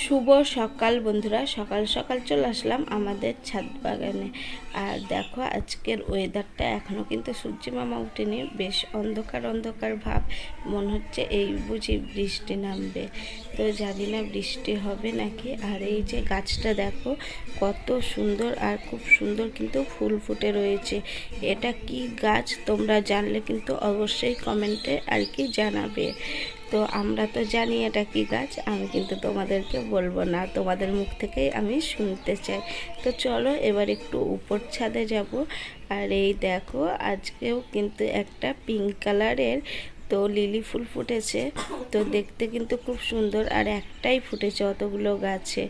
শুভ সকাল বন্ধুরা, সকাল সকাল চলে আসলাম আমাদের ছাদ বাগানে। আর দেখো আজকের ওয়েদারটা এখনও কিন্তু সূর্য মামা উঠেনি, বেশ অন্ধকার অন্ধকার ভাব, মনে হচ্ছে এই বুঝি বৃষ্টি নামবে। তো জানি না বৃষ্টি হবে নাকি। আর এই যে গাছটা দেখো কত সুন্দর, আর খুব সুন্দর কিন্তু ফুল ফুটে রয়েছে। এটা কি গাছ তোমরা জানলে কিন্তু অবশ্যই কমেন্টে আর কি জানাবে। তো আমরা তো জানি এটা কি গাছ, আমি কিন্তু তোমাদেরকে বলবো না, তোমাদের মুখ থেকেই আমি শুনতে চাই। তো চলো এবার একটু উপর ছাদে যাব। আর এই দেখো আজকেও কিন্তু একটা পিঙ্ক কালারের তো লিলি ফুল ফুটেছে। তো দেখতে কিন্তু খুব সুন্দর, আর একটাই ফুটেছে অতগুলো গাছে।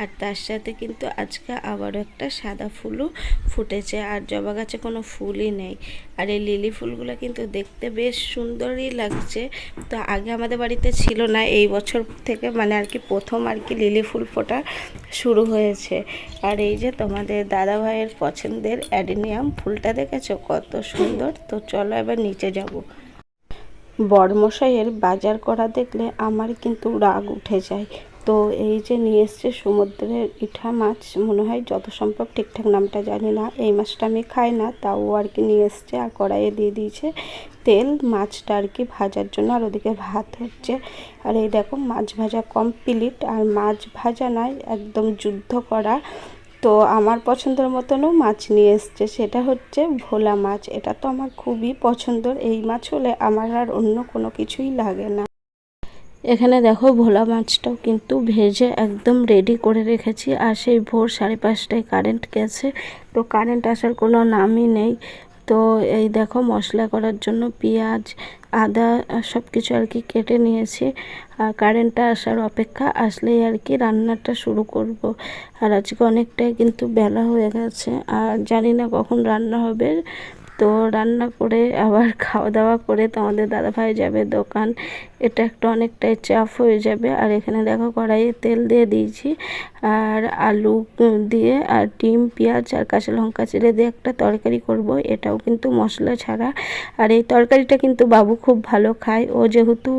আর তার সাথে কিন্তু আজকে আবারও একটা সাদা ফুলও ফুটেছে, আর জবা গাছে কোনো ফুলই নেই। আর এই লিলি ফুলগুলো কিন্তু দেখতে বেশ সুন্দরই লাগছে। তো আগে আমাদের বাড়িতে ছিল না, এই বছর থেকে মানে আর কি প্রথম আর কি লিলি ফুল ফোটা শুরু হয়েছে। আর এই যে তোমাদের দাদা ভাইয়ের পছন্দের অ্যাডেনিয়াম ফুলটা দেখেছো কত সুন্দর। তো চলো এবার নিচে যাব। বড়মশাইয়ের বাজার করা দেখলে আমার কিন্তু রাগ উঠে যায়। তো এই যে নিয়ে এসছে সমুদ্রের ইঠা মাছ, মনে হয় যত সম্ভব, ঠিকঠাক নামটা জানি না, এই মাছটা আমি খাই না, তাও আর কি নিয়ে এসছে। আর কড়াইয়ে দিয়ে দিয়েছে তেল, মাছটা আর কি ভাজার জন্য, আর ওদিকে ভাত হচ্ছে। আর এই দেখো মাছ ভাজা কমপ্লিট। আর মাছ ভাজা নয়, একদম যুদ্ধ করা। তো আমার পছন্দের মতনও মাছ নিয়ে এসছে, সেটা হচ্ছে ভোলা মাছ। এটা তো আমার খুবই পছন্দের, এই মাছ হলে আমার আর অন্য কোনো কিছুই লাগে না। এখানে দেখো ভোলা মাছটাও কিন্তু ভেজে একদম রেডি করে রেখেছি। আর সেই ভোর 5:30টায় কারেন্ট গেছে, তো কারেন্ট আসার কোনো নামই নেই। তো এই দেখো মশলা করার জন্য পেঁয়াজ, আদা সব কিছু আর কি কেটে নিয়েছি। আর কারেন্টটা আসার অপেক্ষা, আসলেই আর কি রান্নাটা শুরু করব। আর আজকে অনেকটাই কিন্তু বেলা হয়ে গেছে, আর জানি না কখন রান্না হবে। তো রান্না করে আবার খাওয়া দাওয়া করে তোমাদের দাদাভাই যাবে দোকান, এটা একটা অনেকটাই চাপ হয়ে যাবে। আর এখানে দেখো কড়াইয়ে তেল দিয়ে দিয়েছি, আর আলু দিয়ে আর ডিম, পেঁয়াজ আর কাঁচা লঙ্কা চিড়ে দিয়ে একটা তরকারি করব, এটাও কিন্তু মশলা ছাড়া। আর এই তরকারিটা কিন্তু বাবু খুব ভালো খায়। ও যেহেতু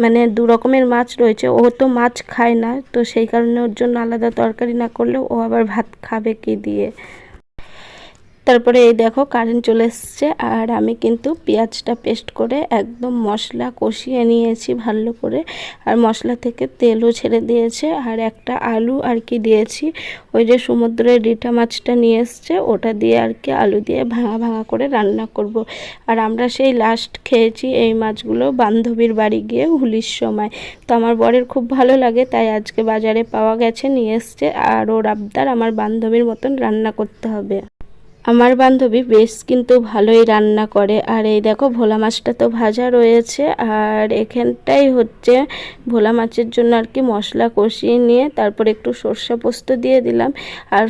মানে দু রকমের মাছ রয়েছে, ও তো মাছ খায় না, তো সেই কারণে ওর জন্য আলাদা তরকারি না করলেও ও আবার ভাত খাবে কি দিয়ে। তারপরে এই দেখো কারেন্ট চলে এসছে, আর আমি কিন্তু পেঁয়াজটা পেস্ট করে একদম মশলা কষিয়ে নিয়েছি ভালো করে। আর মশলা থেকে তেলও ছেড়ে দিয়েছে। আর একটা আলু আর কি দিয়েছি, ওই যে সমুদ্রের রিঠা মাছটা নিয়ে এসছে, ওটা দিয়ে আর কি আলু দিয়ে ভাঙা ভাঙা করে রান্না করব। আর আমরা সেই লাস্ট খেয়েছি এই মাছগুলো বান্ধবীর বাড়ি গিয়ে হোলির সময়। তো আমার বরের খুব ভালো লাগে, তাই আজকে বাজারে পাওয়া গেছে, নিয়ে এসছে। আর ওর আবদার আমার বান্ধবীর মতন রান্না করতে হবে। আমার বান্ধবী বেশ কিন্তু ভালোই রান্না করে। আর এই দেখো ভোলা মাছটা তো ভাজা রয়েছে, আর এখানটাই হচ্ছে ভোলা মাছের জন্য আর কি মশলা কষিয়ে নিয়ে তারপর একটু সর্ষে পোস্ত দিয়ে দিলাম। আর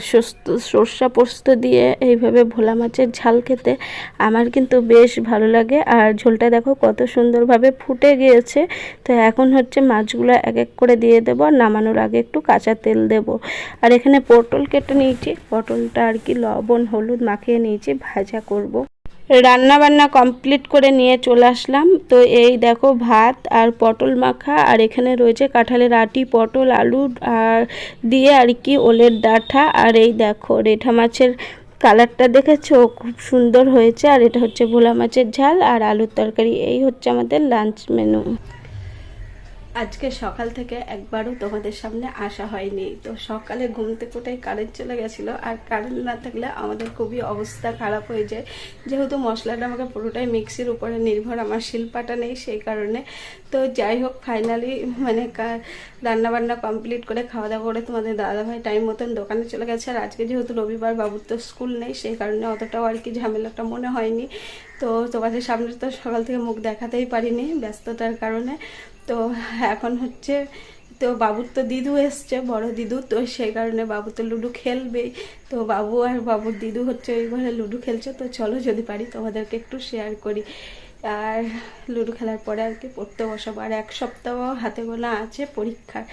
সর্ষে পোস্ত দিয়ে এইভাবে ভোলা মাছের ঝাল খেতে আমার কিন্তু বেশ ভালো লাগে। আর ঝোলটা দেখো কত সুন্দরভাবে ফুটে গিয়েছে। তো এখন হচ্ছে মাছগুলো এক এক করে দিয়ে দেবো, আর নামানোর আগে একটু কাঁচা তেল দেব। আর এখানে পটল কেটে নিয়েছি, পটলটা আর কি লবণ হলুদ মাখিয়ে নিয়েছি, ভাজা করব। রান্না বান্না কমপ্লিট করে নিয়ে চলে আসলাম। তো এই দেখো ভাত আর পটল মাখা, আর এখানে রয়েছে কাঁঠালের আটি, পটল, আলু আর দিয়ে আর কি ওলের ডাঁটা। আর এই দেখো রেঠা মাছের কালারটা দেখেছো খুব সুন্দর হয়েছে। আর এটা হচ্ছে ভোলা মাছের ঝাল আর আলুর তরকারি। এই হচ্ছে আমাদের লাঞ্চ মেনু। আজকে সকাল থেকে একবারও তোমাদের সামনে আসা হয়নি। তো সকালে ঘুম থেকে উঠেই কারেন্ট চলে গেছিলো, আর কারেন্ট না থাকলে আমাদের খুবই অবস্থা খারাপ হয়ে যায়। যেহেতু মশলাটা আমাকে পুরোটাই মিক্সির উপরে নির্ভর, আমার শিলপাটা নেই সেই কারণে। তো যাই হোক ফাইনালি মানে রান্নাবান্না কমপ্লিট করে খাওয়া দাওয়া করে তোমাদের দাদাভাই টাইম মতন দোকানে চলে গেছে। আর আজকে যেহেতু রবিবার, বাবুর তো স্কুল নেই, সেই কারণে অতটাও আর কি ঝামেলাটা মনে হয়নি। তো তোমাদের সামনে তো সকাল থেকে মুখ দেখাতেই পারিনি ব্যস্ততার কারণে। তো এখন হচ্ছে তো বাবুর তো দিদু এসছে, বড় দিদু, তো সেই কারণে বাবু তো লুডো খেলবেই। তো বাবু আর বাবুর দিদু হচ্ছে ওই ঘরে লুডো খেলছে। তো চলো যদি পারি তোমাদেরকে একটু শেয়ার করি। আর লুডো খেলার পরে আর কি পড়তে বসাবো। আর এক সপ্তাহ হাতে গোনা আছে পরীক্ষার।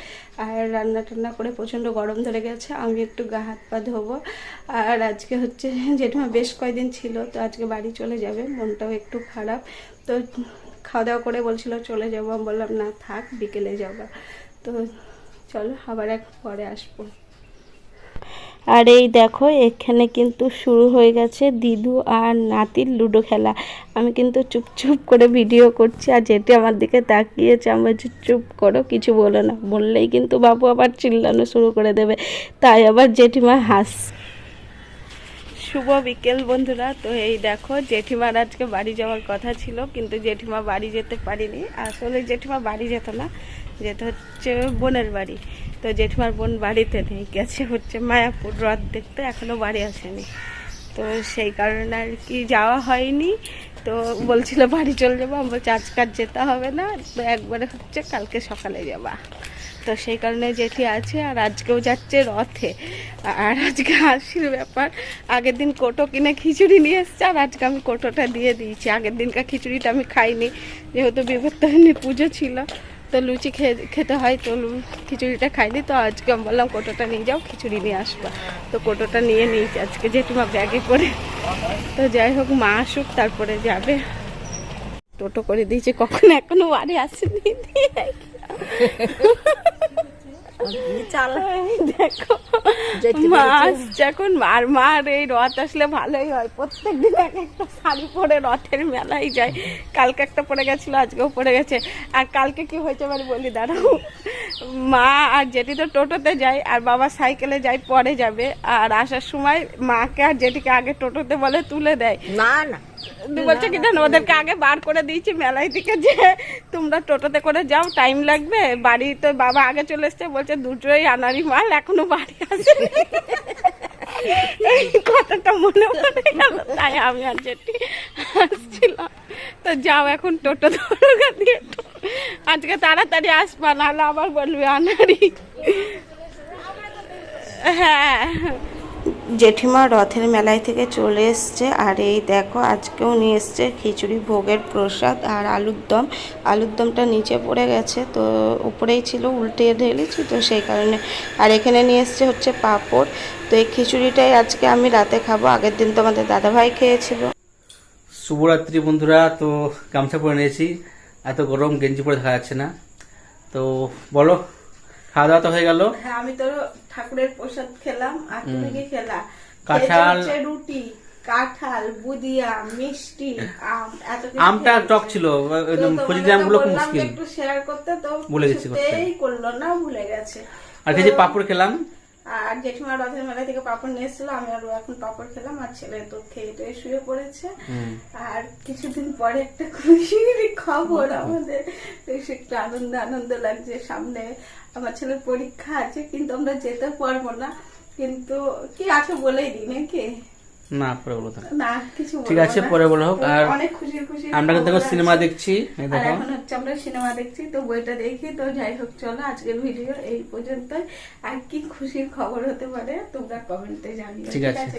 আর রান্না টান্না করে প্রচণ্ড গরম ধরে গেছে, আমি একটু গা হাত পা ধোবো। আর আজকে হচ্ছে জেঠিমা বেশ কয়েকদিন ছিল, তো আজকে বাড়ি চলে যাবে, মনটাও একটু খারাপ। তো খাওয়া দাওয়া করে বলছিল চলে যাবো, আমি বললাম না থাক, বিকেলে যাবো। তো চলো আবার এক পরে আসবো। আর এই দেখো এখানে কিন্তু শুরু হয়ে গেছে দিদু আর নাতির লুডো খেলা। আমি কিন্তু চুপচুপ করে ভিডিও করছি, আর যেটি আমার দিকে তাকিয়েছে, আমি বলছি চুপ করো, কিছু বলো না, বললেই কিন্তু বাবু আবার চিল্লানো শুরু করে দেবে, তাই আবার জেঠিমা হাস। শুভ বিকেল বন্ধুরা। তো এই দেখো জেঠিমার আজকে বাড়ি যাওয়ার কথা ছিল, কিন্তু জেঠিমা বাড়ি যেতে পারিনি। আসলে জেঠিমা বাড়ি যেত না, যেতে হচ্ছে বোনের বাড়ি। তো জেঠিমার বোন বাড়িতে নেই, গেছে হচ্ছে মায়াপুর রথ দেখতে, এখনও বাড়ি আসেনি। তো সেই কারণে আর কি যাওয়া হয়নি। তো বলছিল বাড়ি চলে যাবো, আমি বলছি আজকে আর যেতে হবে না, তো একবারে হচ্ছে কালকে সকালে যাবা। তো সেই কারণে জেঠি আছে, আর আজকেও যাচ্ছে রথে। আর আজকে হাসির ব্যাপার, আগের দিন কোটো কিনে খিচুড়ি নিয়ে এসছে, আর আজকে আমি কোটোটা দিয়ে দিয়েছি। আগের দিনকার খিচুড়িটা আমি খাইনি, যেহেতু বিবর্তনী পুজো ছিল, তো লুচি খেতে হয়, তো খিচুড়িটা খাইনি। তো আজকে আমি বললাম কোটোটা নিয়ে যাও, খিচুড়ি নিয়ে আসবা। তো কোটোটা নিয়ে নিয়েছি আজকে জেঠিমা ব্যাগে করে। তো যাই হোক, মা আসুক তারপরে যাবে। টোটো করে দিয়েছি, এখনো বাড়ি আসেনি। দেখো মাছ যখন মার এই রথ আসলে ভালোই হয়, প্রত্যেক দিন এক একটা শাড়ি পরে রথের মেলায় যায়। কালকে একটা পরে গেছিল, আজকেও পরে গেছে। আর কালকে কি হয়েছে মানে বলি দাঁড়াও, মা আর জেঠি তো টোটোতে যায়, আর বাবা সাইকেলে যায়, পরে যাবে। আর আসার সময় মাকে আর জেঠিকে আগে টোটোতে বলে তুলে দেয়। না না বলছে কি জানো, ওদেরকে আগে বার করে দিয়েছি মেলায় দিকে, যে তোমরা টোটোতে করে যাও, টাইম লাগবে। বাড়ি তো বাবা আগে চলে এসছে, বলছে দুটোই আনারি মাল, এখনো বাড়ি আসে। কথাটা মনে পড়ে গেল, তাই আমি আর জেঠি আসছিলাম। তো যাও এখন টোটো ধরো দিয়ে, আজকে তাড়াতাড়ি আসবা, নাহলে আবার বলবে আনারি। হ্যাঁ, জেঠিমা রথের মেলায় থেকে চলে এসছে। আর এই দেখো আজকেও নিয়ে এসছে খিচুড়ি ভোগের প্রসাদ আর আলুর দমটা নিচে পড়ে গেছে, তো উপরেই ছিল, উল্টে ঢেলেছি, তো সেই কারণে। আর এখানে নিয়ে এসছে হচ্ছে পাঁপড়। তো এই খিচুড়িটাই আজকে আমি রাতে খাবো, আগের দিন তো আমাদের দাদাভাই খেয়েছিল। শুভরাত্রি বন্ধুরা। তো গামছা পরে নিয়েছি, এত গরম গেঞ্জি পরে দেখা যাচ্ছে না। তো বলো, খাওয়া দাওয়া তো হয়ে গেল। হ্যাঁ, আমি তো ঠাকুরের প্রসাদ খেলাম, আর তুমি কি খেলা? কাঁঠাল, রুটি, কাঁঠাল, বুদিয়া, মিষ্টি, আম। এত কিছু আমটা টক ছিল, খুঁজে আমগুলো খুব মুশকিল, একটু শেয়ার করতে, তো ভুলে গেছি করতে, করলো না, ভুলে গেছে। আর খেয়েছি পাঁপড় খেলাম। আর জেঠিমা রথের মেলা থেকে পাঁপড় নিয়ে এসেছিল, আমি আর এখন পাঁপড় খেলাম, আর ছেলে তো খেয়ে টেয়ে শুয়ে পড়েছে। আর কিছুদিন পরে একটা খুশির খবর আমাদের, একটু আনন্দ লাগছে। সামনে আমার ছেলের পরীক্ষা আছে, কিন্তু আমরা যেতে পারবো না, কিন্তু কি আছে বলেই দিই নাকি? না, পরে বলো না, কিছু ঠিক আছে, পরে বলো হোক। আর অনেক খুশি আমরা কিন্তু সিনেমা দেখছি, এখন হচ্ছে আমরা সিনেমা দেখছি, তো বইটা দেখি। তো যাই হোক, চলো আজকের ভিডিও এই পর্যন্ত। আর কি খুশির খবর হতে পারে তোমরা কমেন্টে জানিও, ঠিক আছে?